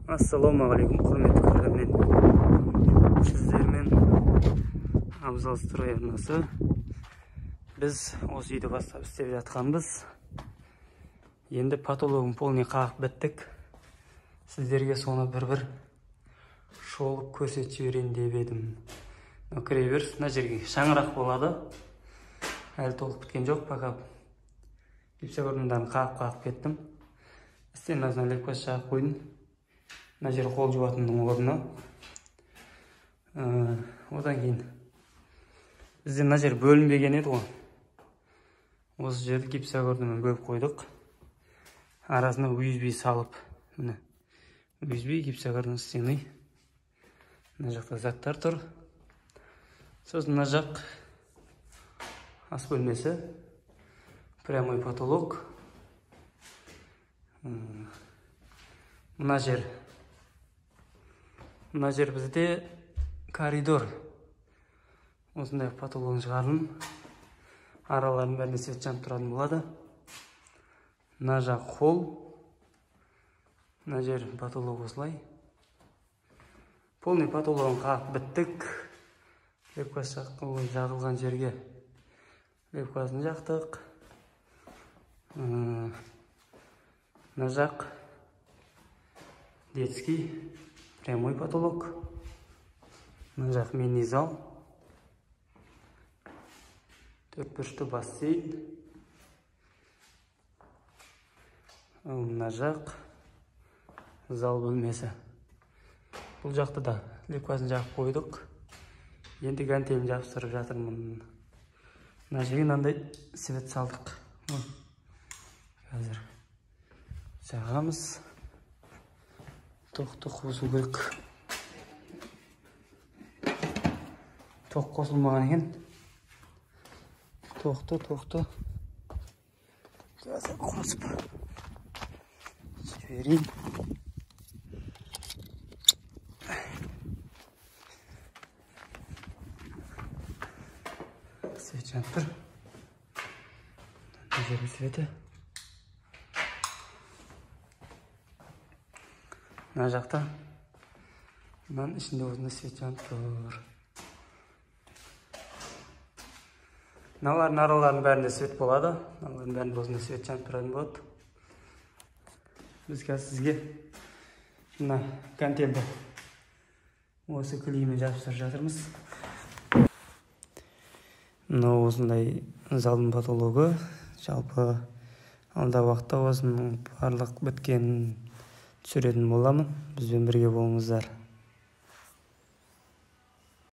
Ассалаумағалейкум, құрметті көрермен. Сіздермен Абзал строй арнасы. Біз осы үйді бастап істеп жатқанбыз. Енді потологын полный қағып біттік. Сіздерге соны бір шолып көрсетіп жіберейін деп едім. Кіре беріс, мына жерге шаңырақ болады. Әлі толық біткен жоқ, пока гипсокартондарын қағып кеттім. Стенасына лепкасы жағып қойдым. Мына жер қол жуатынның орны. Одан кейін бізде мына жер бөлінбеген еді ғой. Осы жерді гипсокартонмен бөліп қойдық. Арасына USB салып, міне USB гипсокартон стены. Мына жақта заттар тұр. Сосын мына жақ ас бөлмесі, прямой потолок. Мына жер бізде коридор. Осындай потологын шығардым. Араларын бәріне свет жанып тұратын болады. Мына жақ холл. Мына жер потолок осылай. Полный потологын қағып біттік. Лепкасы жағылған жерге лепкасын жақтық. Мына жақ детский прямой потолок. Мына жақ мини зал. Төртбұрышты бассейн. Мына жақ зал бөлмесі. Бұл жақты да лепкасын жағып қойдық. Енді гантелін жабыстырып жатырмын. Мына жерге мынандай свет салдық. Қазір жағамыз. Тоқты қосу керек. Тоқ қосылмаған екен. Тоқты. Қазір қосып жіберейін. Свет жанып тұр. Мына жердің светі. Мына жақта мынаның ішінде осында свет жанып тұр. Мыналардың араларының бәрінде свет болады. Мыналардың бәрінде осында свет жанып тұратын болады. Біз қазір сізге мына гантельді осы клеймен жабыстырып жатырмыз. Мынау осындай залдың потологы. Жалпы алдағы уақытта осының барлық біткенін түсіретін боламын. Бізбен бірге болыңыздар.